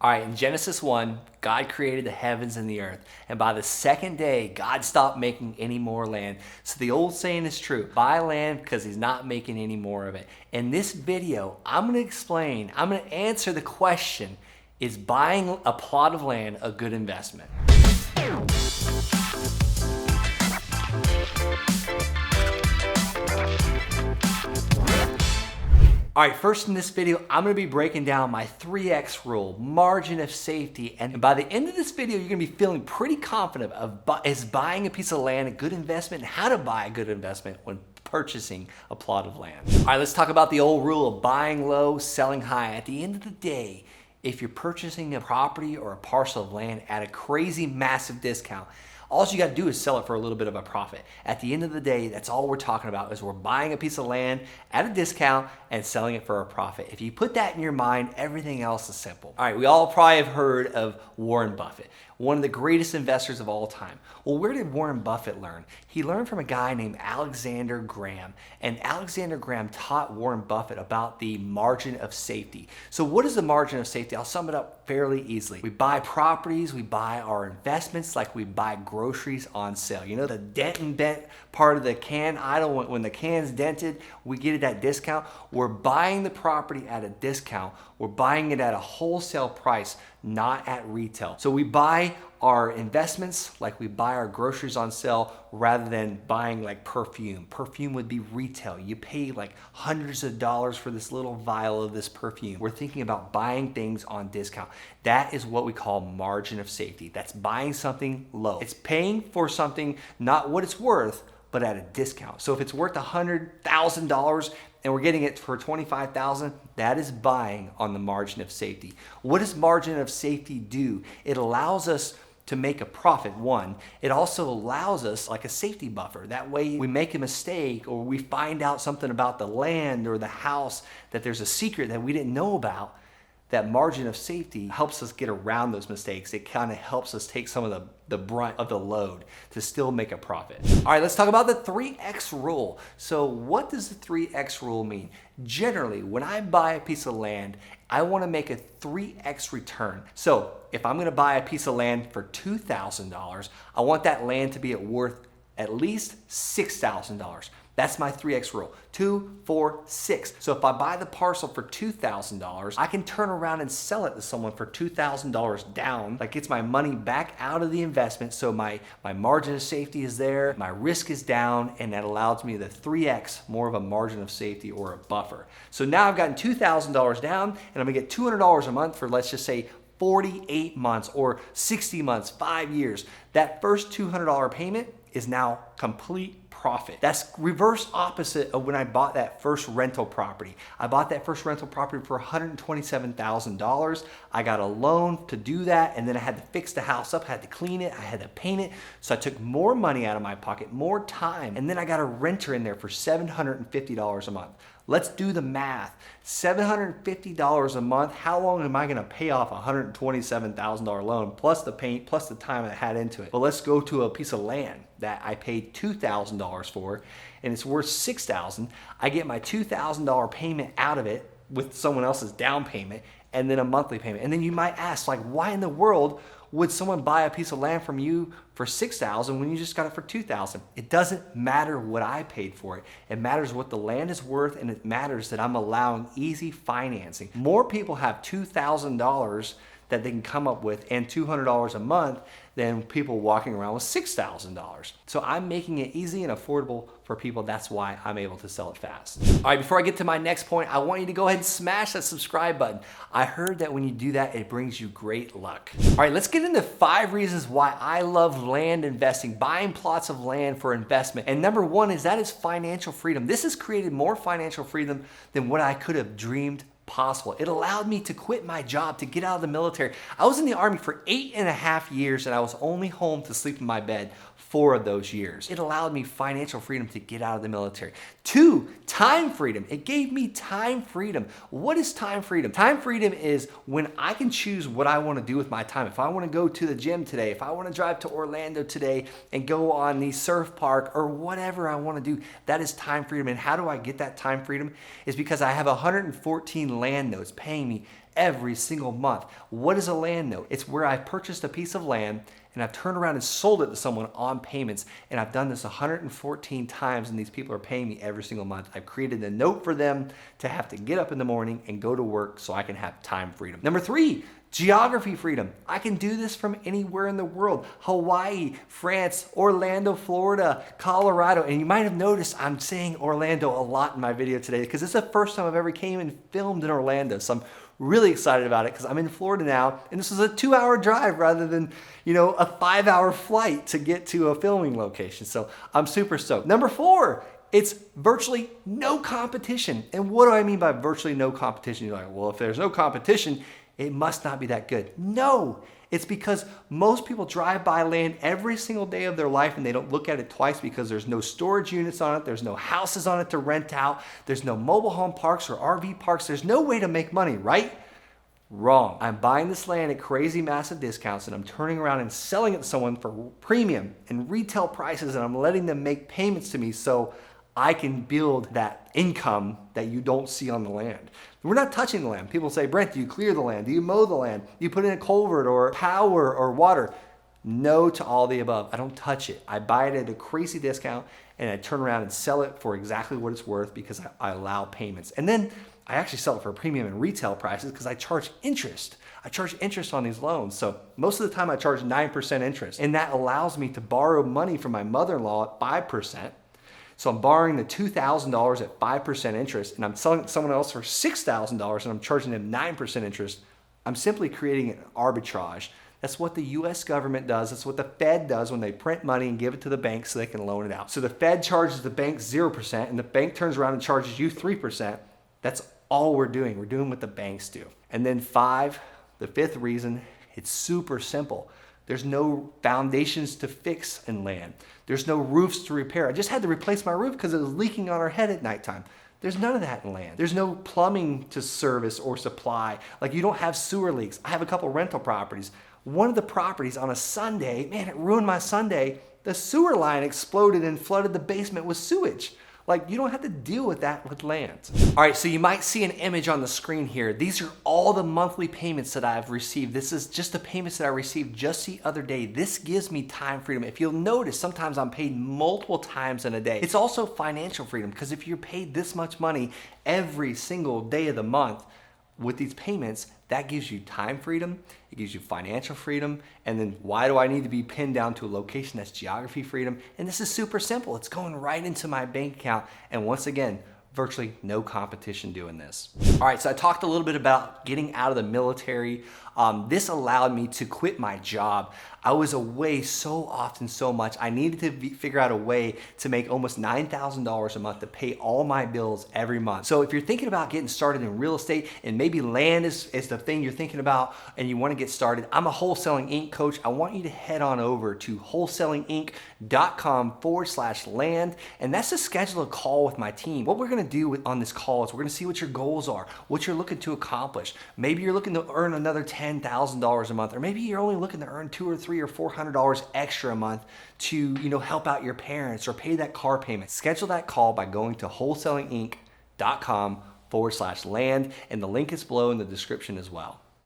All right, in Genesis 1, God created the heavens and the earth. And by the second day, God stopped making any more land. So the old saying is true, buy land because he's not making any more of it. In this video, I'm going to answer the question, is buying a plot of land a good investment? All right, first in this video, I'm gonna be breaking down my 3X rule, margin of safety. And by the end of this video, you're gonna be feeling pretty confident is buying a piece of land a good investment and how to buy a good investment when purchasing a plot of land. All right, let's talk about the old rule of buying low, selling high. At the end of the day, if you're purchasing a property or a parcel of land at a crazy massive discount, all you got to do is sell it for a little bit of a profit. At the end of the day, that's all we're talking about is we're buying a piece of land at a discount and selling it for a profit. If you put that in your mind, everything else is simple. All right, we all probably have heard of Warren Buffett, one of the greatest investors of all time. Well, where did Warren Buffett learn? He learned from a guy named Alexander Graham, and Alexander Graham taught Warren Buffett about the margin of safety. So what is the margin of safety? I'll sum it up fairly easily. We buy properties, we buy our investments like we buy groceries on sale. You know, the dent and bent part of the can idle, when the can's dented, we get it at discount. We're buying the property at a discount. We're buying it at a wholesale price, not at retail. So we buy our investments like we buy our groceries on sale rather than buying like perfume. Perfume would be retail. You pay like hundreds of dollars for this little vial of this perfume. We're thinking about buying things on discount. That is what we call margin of safety. That's buying something low. It's paying for something, not what it's worth, but at a discount. So if it's worth $100,000 and we're getting it for $25,000, that is buying on the margin of safety. What does margin of safety do? It allows us to make a profit, one. It also allows us like a safety buffer. That way we make a mistake or we find out something about the land or the house that there's a secret that we didn't know about. That margin of safety helps us get around those mistakes. It kind of helps us take some of the brunt of the load to still make a profit. All right, let's talk about the 3X rule. So what does the 3X rule mean? Generally, when I buy a piece of land, I want to make a 3X return. So if I'm going to buy a piece of land for $2,000, I want that land to be worth at least $6,000. That's my 3X rule, 2, 4, 6. So if I buy the parcel for $2,000, I can turn around and sell it to someone for $2,000 down. That gets my money back out of the investment. So my margin of safety is there, my risk is down, and that allows me the 3X, more of a margin of safety or a buffer. So now I've gotten $2,000 down and I'm gonna get $200 a month for, let's just say, 48 months or 60 months, 5 years. That first $200 payment is now complete profit. That's reverse opposite of when I bought that first rental property. I bought that first rental property for $127,000. I got a loan to do that, and then I had to fix the house up, I had to clean it, I had to paint it. So I took more money out of my pocket, more time, and then I got a renter in there for $750 a month. Let's do the math. $750 a month, how long am I gonna pay off a $127,000 loan, plus the paint, plus the time I had into it? But let's go to a piece of land that I paid $2,000 for, and it's worth $6,000. I get my $2,000 payment out of it with someone else's down payment, and then a monthly payment. And then you might ask, like, why in the world would someone buy a piece of land from you for $6,000 when you just got it for $2,000? It doesn't matter what I paid for it. It matters what the land is worth, and it matters that I'm allowing easy financing. More people have $2,000 that they can come up with and $200 a month than people walking around with $6,000. So I'm making it easy and affordable for people. That's why I'm able to sell it fast. All right, before I get to my next point, I want you to go ahead and smash that subscribe button. I heard that when you do that, it brings you great luck. All right, let's get into 5 reasons why I love land investing, buying plots of land for investment. And number 1 is that is financial freedom. This has created more financial freedom than what I could have dreamed possible. It allowed me to quit my job, to get out of the military. I was in the Army for 8.5 years and I was only home to sleep in my bed 4 of those years. It allowed me financial freedom to get out of the military. 2, time freedom. It gave me time freedom. What is time freedom? Time freedom is when I can choose what I want to do with my time. If I want to go to the gym today, if I want to drive to Orlando today and go on the surf park or whatever I want to do, that is time freedom. And how do I get that time freedom? Is because I have 114 land notes paying me every single month. What is a land note? It's where I purchased a piece of land and I've turned around and sold it to someone on payments, and I've done this 114 times, and these people are paying me every single month. I've created a note for them to have to get up in the morning and go to work so I can have time freedom. Number 3, geography freedom. I can do this from anywhere in the world. Hawaii, France, Orlando, Florida, Colorado. And you might have noticed I'm saying Orlando a lot in my video today because it's the first time I've ever came and filmed in Orlando. So I'm really excited about it because I'm in Florida now, and this is a 2-hour drive rather than, a 5-hour flight to get to a filming location. So I'm super stoked. Number 4, it's virtually no competition. And what do I mean by virtually no competition? You're like, well, if there's no competition, it must not be that good. No, it's because most people drive by land every single day of their life and they don't look at it twice because there's no storage units on it, there's no houses on it to rent out, there's no mobile home parks or RV parks, there's no way to make money, right? Wrong. I'm buying this land at crazy massive discounts and I'm turning around and selling it to someone for premium and retail prices, and I'm letting them make payments to me so I can build that income that you don't see on the land. We're not touching the land. People say, Brent, do you clear the land? Do you mow the land? Do you put in a culvert or power or water? No to all the above. I don't touch it. I buy it at a crazy discount and I turn around and sell it for exactly what it's worth because I allow payments. And then I actually sell it for a premium in retail prices because I charge interest. I charge interest on these loans. So most of the time I charge 9% interest, and that allows me to borrow money from my mother-in-law at 5%. So I'm borrowing the $2,000 at 5% interest, and I'm selling it to someone else for $6,000 and I'm charging them 9% interest. I'm simply creating an arbitrage. That's what the US government does. That's what the Fed does when they print money and give it to the bank so they can loan it out. So the Fed charges the bank 0% and the bank turns around and charges you 3%. That's all we're doing. We're doing what the banks do. And then 5, the 5th reason, it's super simple. There's no foundations to fix in land. There's no roofs to repair. I just had to replace my roof because it was leaking on our head at nighttime. There's none of that in land. There's no plumbing to service or supply. Like, you don't have sewer leaks. I have a couple rental properties. One of the properties on a Sunday, man, it ruined my Sunday. The sewer line exploded and flooded the basement with sewage. Like, you don't have to deal with that with land. All right, so you might see an image on the screen here. These are all the monthly payments that I've received. This is just the payments that I received just the other day. This gives me time freedom. If you'll notice, sometimes I'm paid multiple times in a day. It's also financial freedom because if you're paid this much money every single day of the month with these payments, that gives you time freedom, it gives you financial freedom, and then why do I need to be pinned down to a location? That's geography freedom, and this is super simple. It's going right into my bank account, and once again, virtually no competition doing this. All right, so I talked a little bit about getting out of the military. This allowed me to quit my job. I was away so often, so much. I needed to figure out a way to make almost $9,000 a month to pay all my bills every month. So if you're thinking about getting started in real estate and maybe land is the thing you're thinking about and you want to get started, I'm a Wholesaling Inc. coach. I want you to head on over to wholesalinginc.com/land, and that's to schedule a call with my team. What we're going to do on this call is we're going to see what your goals are, what you're looking to accomplish. Maybe you're looking to earn another $10,000 a month, or maybe you're only looking to earn $200 or $300 or $400 extra a month to, help out your parents or pay that car payment. Schedule that call by going to wholesalinginc.com/land, and the link is below in the description as well.